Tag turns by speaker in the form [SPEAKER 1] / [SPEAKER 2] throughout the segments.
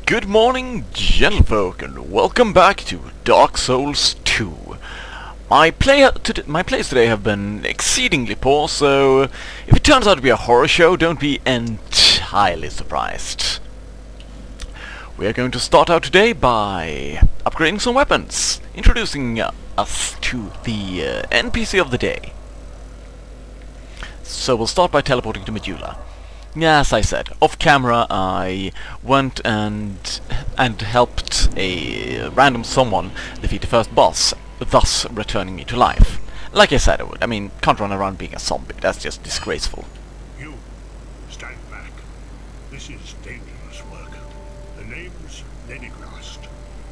[SPEAKER 1] Good morning, gentlefolk, and welcome back to Dark Souls 2. My plays today have been exceedingly poor, so if it turns out to be a horror show, don't be entirely surprised. We are going to start out today by upgrading some weapons, introducing us to the NPC of the day. So we'll start by teleporting to Medulla. As I said, off camera I went and helped a random someone defeat the first boss, thus returning me to life. Like I said I would. I mean, can't run around being a zombie, that's just disgraceful.
[SPEAKER 2] You, stand back. This is dangerous work. The name's Tenderized.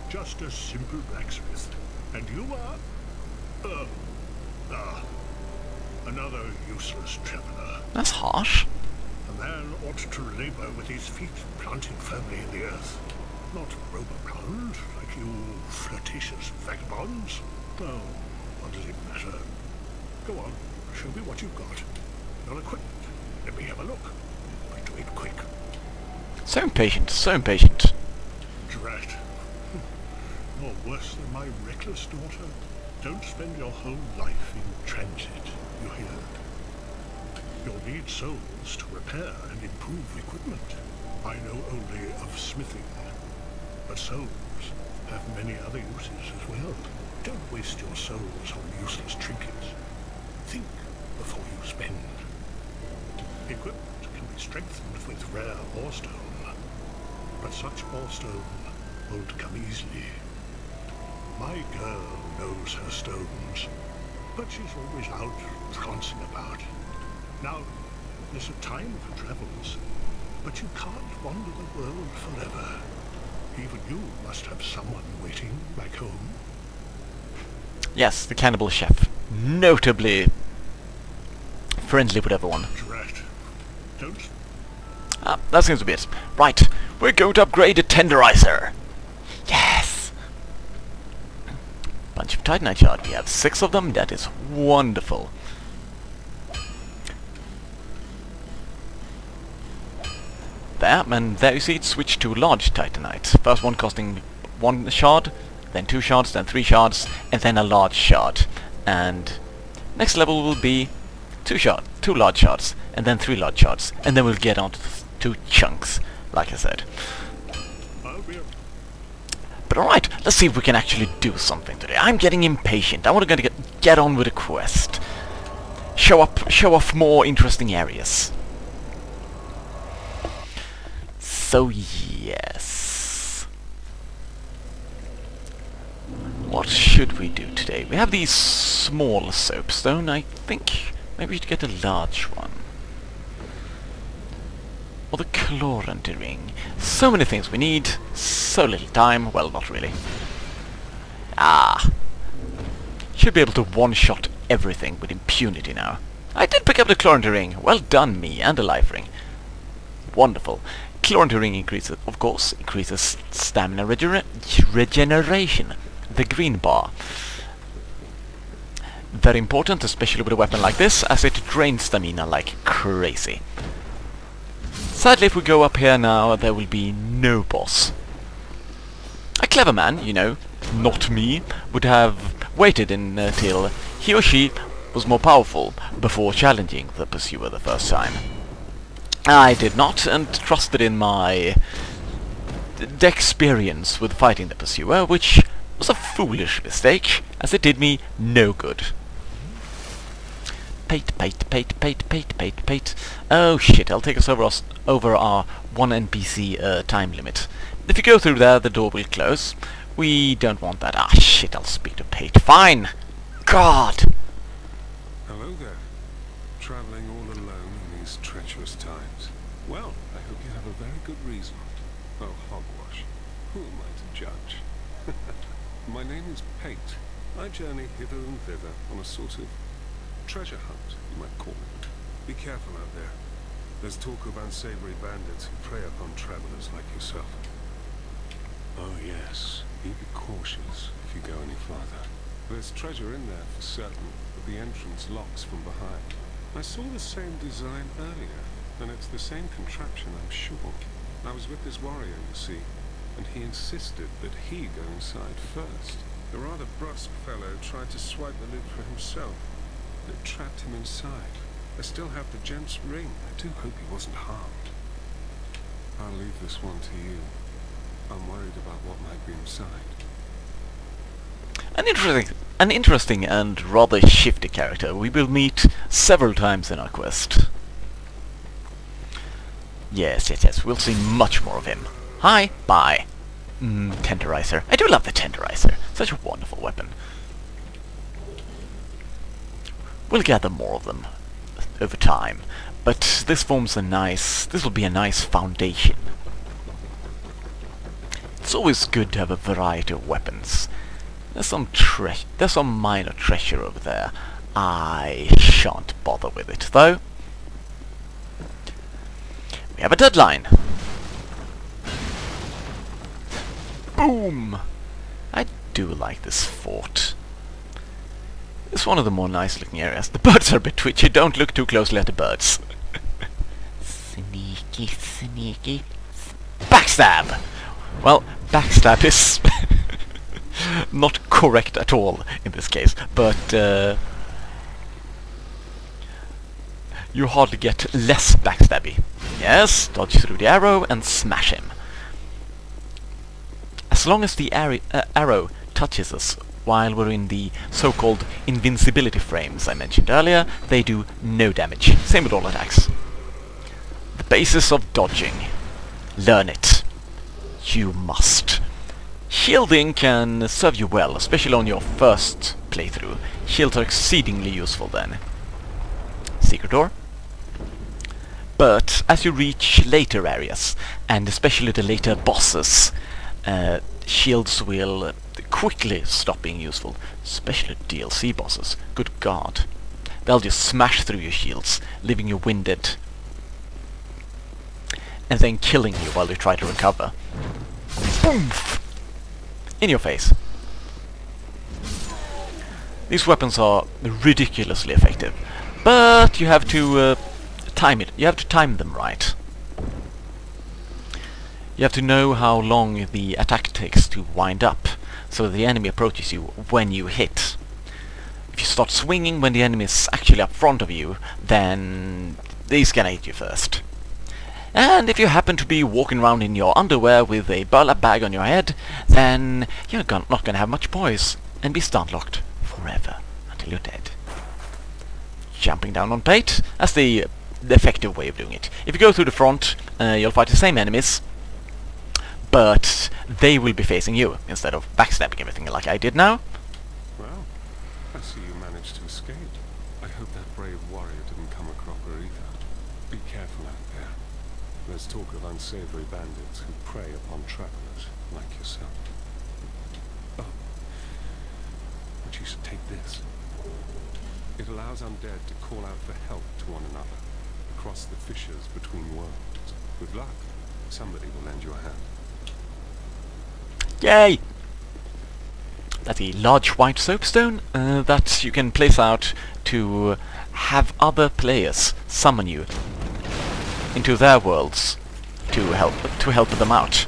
[SPEAKER 2] Just a simple blacksmith. And you are... another useless traveler.
[SPEAKER 1] That's harsh.
[SPEAKER 2] A man ought to labor with his feet planted firmly in the earth, not roam around like you flirtatious vagabonds. Oh, what does it matter? Go on, show me what you've got. Your equipment. Let me have a look. But do it quick.
[SPEAKER 1] So impatient, so impatient.
[SPEAKER 2] Drat. You're worse than my reckless daughter. Don't spend your whole life in transit, you hear? You'll need souls to repair and improve equipment. I know only of smithing, but souls have many other uses as well. Don't waste your souls on useless trinkets. Think before you spend. Equipment can be strengthened with rare orestone, but such orestone won't come easily. My girl knows her stones, but she's always out prancing about. Now, there's a time for travels, but you can't wander the world forever. Even you must have someone waiting back home.
[SPEAKER 1] Yes, the cannibal chef. Notably friendly with everyone.
[SPEAKER 2] Drat. Don't...
[SPEAKER 1] that seems to be it. Right, we're going to upgrade the tenderizer. Yes! Bunch of Titanite shard. We have 6 of them. That is wonderful. There, and there you see it switched to large Titanite. First one costing 1 shard, then 2 shards, then 3 shards, and then a large shard. And next level will be 2 large shards, and then 3 large shards, and then we'll get on to 2 chunks, like I said. But alright, let's see if we can actually do something today. I'm getting impatient. I want to get on with the quest. Show off more interesting areas. So yes, what should we do today? We have these small soapstone. I think maybe we should get a large one. Or the Chlorantry ring. So many things we need, so little time. Well, not really. Should be able to one-shot everything with impunity now. I did pick up the Chlorantry ring. Well done, me, and the life ring. Wonderful. Chlorantry ring increases stamina regeneration, the green bar. Very important, especially with a weapon like this, as it drains stamina like crazy. Sadly, if we go up here now, there will be no boss. A clever man, you know, not me, would have waited until he or she was more powerful before challenging the pursuer the first time. I did not, and trusted in my experience with fighting the pursuer, which was a foolish mistake, as it did me no good. Pate. Oh shit, I'll take us over our 1 NPC time limit. If you go through there, the door will close. We don't want that. Ah shit, I'll speak to Pate. Fine! God!
[SPEAKER 3] Hello there. Traveling all alone in these treacherous times. Well, I hope you have a very good reason. Oh, hogwash. Who am I to judge? My name is Pate. I journey hither and thither on a sort of treasure hunt, you might call it. Be careful out there. There's talk of unsavory bandits who prey upon travelers like yourself. Oh yes, be cautious if you go any farther. There's treasure in there for certain, but the entrance locks from behind. I saw the same design earlier, and it's the same contraption, I'm sure. I was with this warrior, you see. and he insisted that he go inside first. The rather brusque fellow tried to swipe the loot for himself, but it trapped him inside. I still have the gent's ring. I do hope he wasn't harmed. I'll leave this one to you. I'm worried about what might be inside.
[SPEAKER 1] An interesting and rather shifty character we will meet several times in our quest. Yes, we'll see much more of him. Hi, bye. Tenderizer. I do love the tenderizer. Such a wonderful weapon. We'll gather more of them over time, but this will be a nice foundation. It's always good to have a variety of weapons. There's some minor treasure over there. I shan't bother with it, though. We have a deadline. Boom! I do like this fort. It's one of the more nice-looking areas. The birds are a bit twitchy. Don't look too closely at the birds. Sneaky, sneaky. Backstab! Well, backstab is not correct at all in this case, but you hardly get less backstabby. Yes, dodge through the arrow and smash him. As long as the arrow touches us while we're in the so-called invincibility frames I mentioned earlier, they do no damage. Same with all attacks. The basis of dodging. Learn it. You must. Shielding can serve you well, especially on your first playthrough. Shields are exceedingly useful then. Secret door. But as you reach later areas, and especially the later bosses, shields will quickly stop being useful, especially DLC bosses. Good God. They'll just smash through your shields, leaving you winded, and then killing you while you try to recover. Boom! In your face. These weapons are ridiculously effective, but you have to time it. You have to time them right. You have to know how long the attack takes to wind up, so the enemy approaches you when you hit. If you start swinging when the enemy is actually up front of you, then he's gonna hit you first. And if you happen to be walking around in your underwear with a burlap bag on your head, then you're not gonna have much poise and be stun locked forever until you're dead. Jumping down on bait, that's the effective way of doing it. If you go through the front, you'll fight the same enemies, but they will be facing you instead of backstabbing everything like I did now.
[SPEAKER 3] Well, I see you managed to escape. I hope that brave warrior didn't come a cropper either. Be careful out there. There's talk of unsavory bandits who prey upon travelers like yourself. Oh, but you should take this. It allows undead to call out for help to one another across the fissures between worlds. With luck, somebody will lend you a hand.
[SPEAKER 1] Yay! That's a large white soapstone that you can place out to have other players summon you into their worlds to help them out.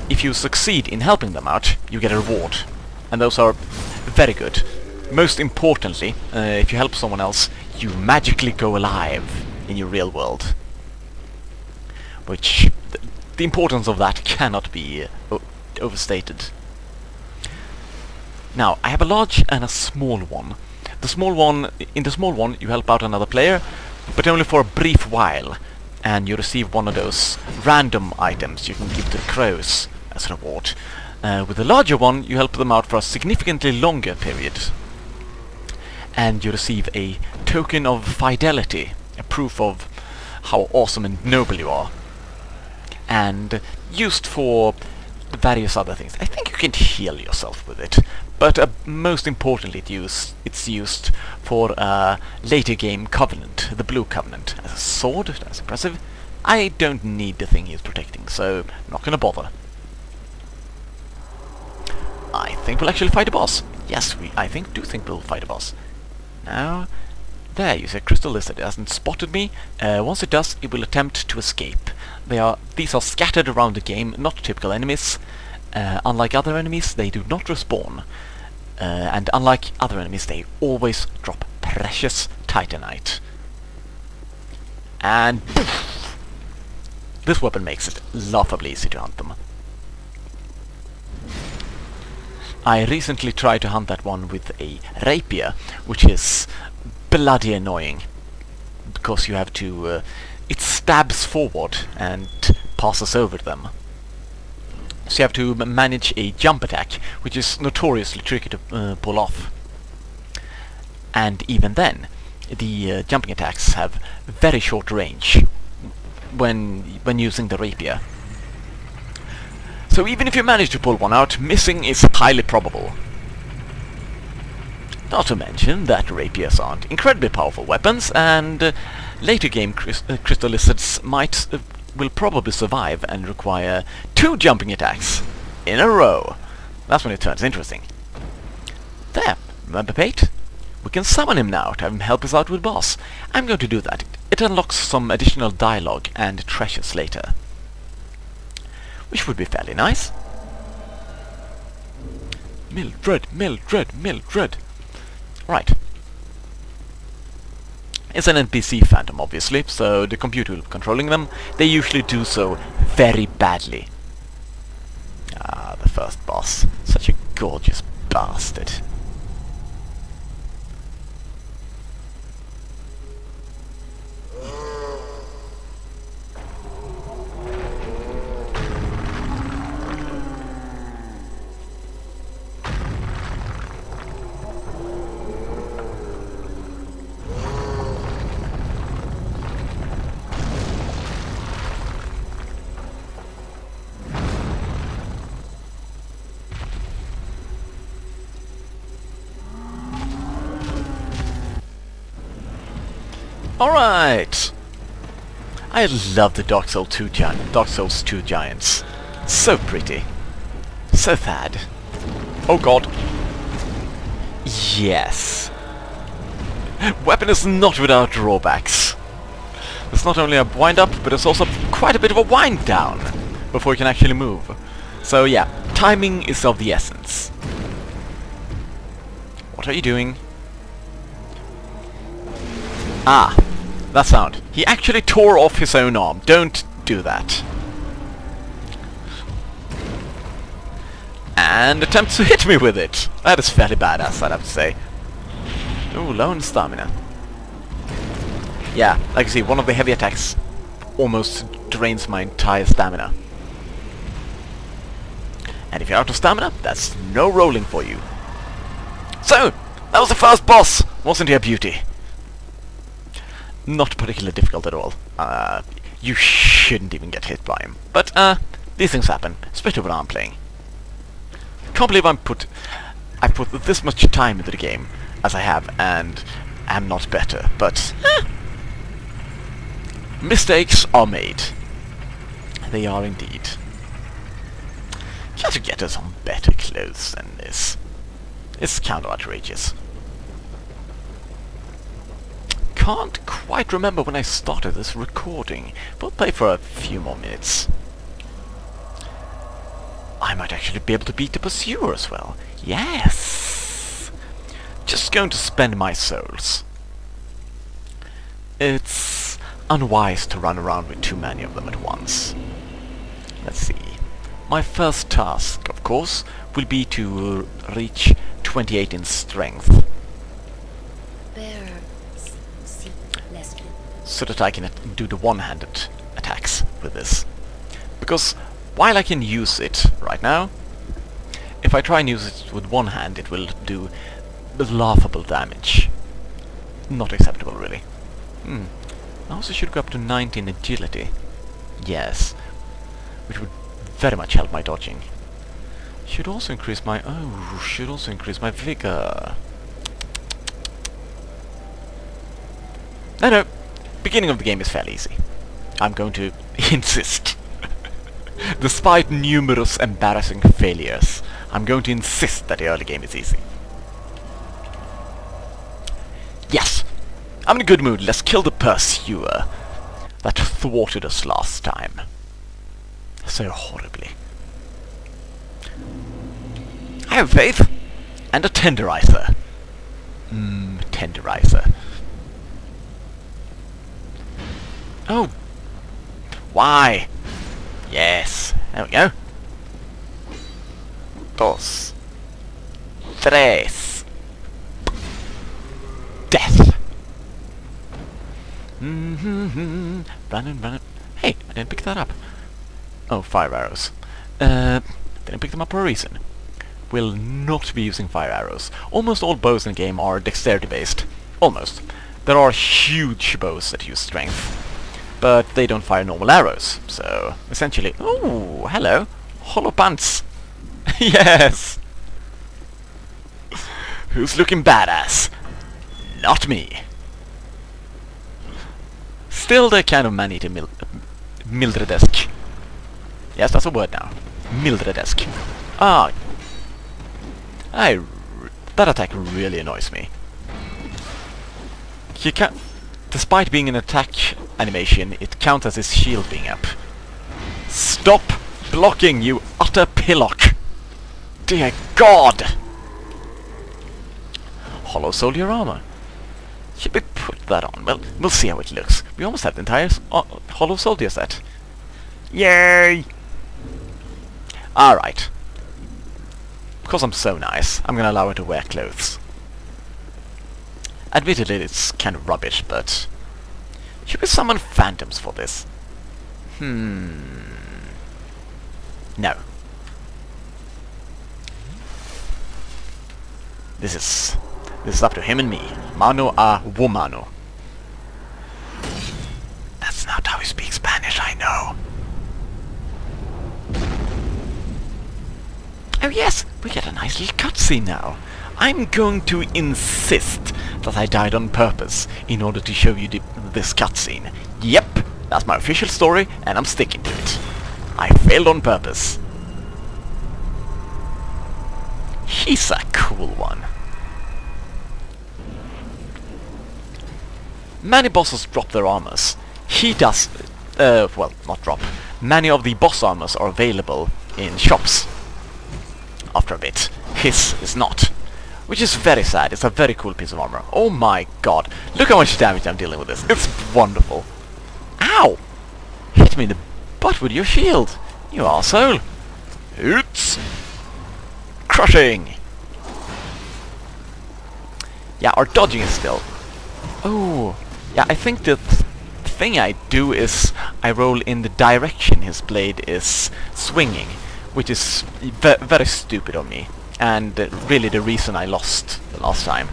[SPEAKER 1] If you succeed in helping them out, you get a reward, and those are very good. Most importantly, if you help someone else, you magically go alive in your real world. Which, the importance of that cannot be overstated. Now, I have a large and a small one. In the small one, you help out another player, but only for a brief while, and you receive one of those random items you can give to the crows as a reward. With the larger one, you help them out for a significantly longer period, and you receive a token of fidelity, a proof of how awesome and noble you are, and used for various other things. I think you can heal yourself with it, but most importantly it's used for a later game covenant, the Blue Covenant. As a sword, that's impressive. I don't need the thing he's protecting, so I'm not gonna bother. I think we'll actually fight a boss. Yes, I do think we'll fight a boss. Now, There, you see, a crystal lizard. It hasn't spotted me. Once it does, it will attempt to escape. These are scattered around the game, not typical enemies. Unlike other enemies, they do not respawn. And unlike other enemies, they always drop precious titanite. And poof! This weapon makes it laughably easy to hunt them. I recently tried to hunt that one with a rapier, which is bloody annoying, because you have to... it stabs forward and passes over them. So you have to manage a jump attack, which is notoriously tricky to pull off. And even then, the jumping attacks have very short range when using the rapier. So even if you manage to pull one out, missing is highly probable. Not to mention that rapiers aren't incredibly powerful weapons, and later game crystal lizards will probably survive and require 2 jumping attacks in a row. That's when it turns interesting. There, remember Pate? We can summon him now to have him help us out with boss. I'm going to do that. It unlocks some additional dialogue and treasures later, which would be fairly nice. Mildred, Mildred, Mildred. Right. It's an NPC phantom, obviously, so the computer will be controlling them. They usually do so very badly. Ah, the first boss. Such a gorgeous bastard. Alright! I love the Dark Souls 2 giants. So pretty. So sad. Oh god. Yes. Weapon is not without drawbacks. There's not only a wind up, but there's also quite a bit of a wind down before you can actually move. So yeah, timing is of the essence. What are you doing? Ah, that sound. He actually tore off his own arm. Don't do that. And attempts to hit me with it. That is fairly badass, I'd have to say. Ooh, low on stamina. Yeah, like you see, one of the heavy attacks almost drains my entire stamina. And if you're out of stamina, that's no rolling for you. So, that was the first boss. Wasn't he a beauty? Not particularly difficult at all. You shouldn't even get hit by him. But, these things happen, especially when I'm playing. Can't believe I've put this much time into the game as I have, and am not better. But, mistakes are made. They are indeed. Just to get us some better clothes than this. It's kind of outrageous. Can't quite remember when I started this recording. We'll play for a few more minutes. I might actually be able to beat the pursuer as well. Yes! Just going to spend my souls. It's unwise to run around with too many of them at once. Let's see. My first task, of course, will be to reach 28 in strength. So that I can do the one-handed attacks with this. Because while I can use it right now, if I try and use it with one hand, it will do laughable damage. Not acceptable, really. I also should go up to 90 in agility. Yes. Which would very much help my dodging. Should also increase my... should also increase my vigor. No. Beginning of the game is fairly easy. I'm going to insist. Despite numerous embarrassing failures, I'm going to insist that the early game is easy. Yes! I'm in a good mood. Let's kill the pursuer that thwarted us last time. So horribly. I have faith. And a tenderizer. Tenderizer. Oh. Why? Yes. There we go. Dos. Tres. Death. Run and run. Hey, I didn't pick that up. Oh, fire arrows. Didn't pick them up for a reason. Will not be using fire arrows. Almost all bows in the game are dexterity based. Almost. There are huge bows that use strength. But they don't fire normal arrows. So, essentially... Oh, hello. Hollow pants. Yes! Who's looking badass? Not me. Still the kind of man-eater Mildred-esque. Yes, that's a word now. Mildred-esque. Ah. That attack really annoys me. You can't... Despite being an attack animation, it counts as his shield being up. Stop blocking, you utter pillock! Dear God! Hollow soldier armor. Should we put that on? Well, we'll see how it looks. We almost have the entire hollow soldier set. Yay! Alright. Because I'm so nice, I'm gonna allow her to wear clothes. Admittedly, it's kind of rubbish, but... Should we summon phantoms for this? No. This is up to him and me. Mano a womano. That's not how we speak Spanish, I know. Oh yes, we get a nice little cutscene now. I'm going to insist that I died on purpose in order to show you this cutscene. Yep, that's my official story, and I'm sticking to it. I failed on purpose. He's a cool one. Many bosses drop their armors. He does... well, not drop. Many of the boss armors are available in shops. After a bit. His is not. Which is very sad. It's a very cool piece of armor. Oh my god. Look how much damage I'm dealing with this. It's wonderful. Ow! Hit me in the butt with your shield. You arsehole. Oops. Crushing. Yeah, our dodging is still... Oh. Yeah, I think the thing I do is I roll in the direction his blade is swinging. Which is very stupid of me. And really the reason I lost the last time.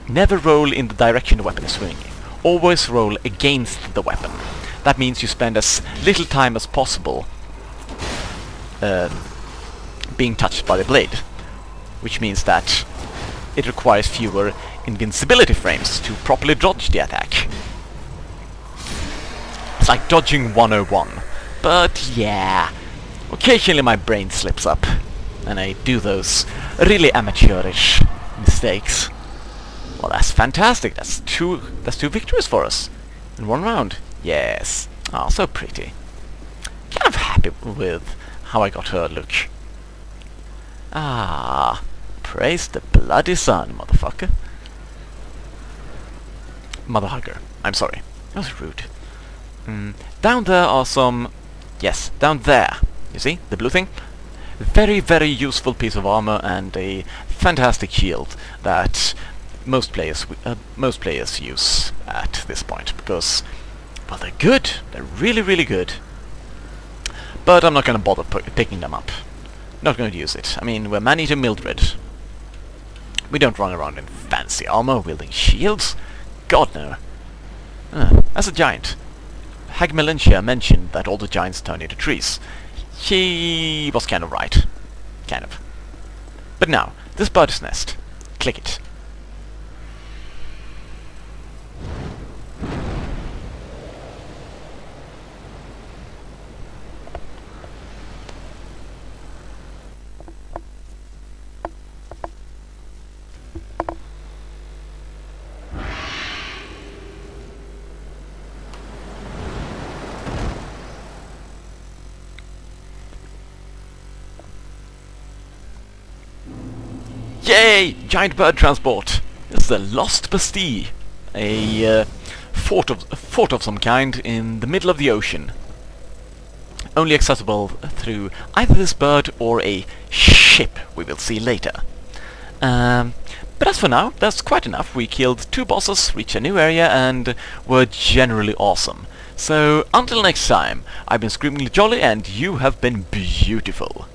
[SPEAKER 1] Never roll in the direction the weapon is swinging. Always roll against the weapon. That means you spend as little time as possible being touched by the blade. Which means that it requires fewer invincibility frames to properly dodge the attack. It's like dodging 101. But yeah, occasionally my brain slips up. And I do those really amateurish mistakes. Well, that's fantastic. That's two victories for us in one round. Yes. Oh, so pretty. Kind of happy with how I got her look. Ah, praise the bloody sun, motherfucker. Motherhugger. I'm sorry. That was rude. Down there are some... Yes, down there. You see? The blue thing? Very, very useful piece of armor and a fantastic shield that most players use at this point because, well, they're good. They're really, really good. But I'm not going to bother picking them up. Not going to use it. I mean, we're man-eater Mildred. We don't run around in fancy armor wielding shields. God no. As a giant, Hag Melentia mentioned that all the giants turn into trees. She was kind of right. Kind of. But now, this bird's nest. Click it. Yay! Giant bird transport! This is the Lost Bastille. A fort of some kind in the middle of the ocean. Only accessible through either this bird or a ship, we will see later. But as for now, that's quite enough. We killed 2 bosses, reached a new area, and were generally awesome. So, until next time, I've been Screamingly Jolly, and you have been beautiful.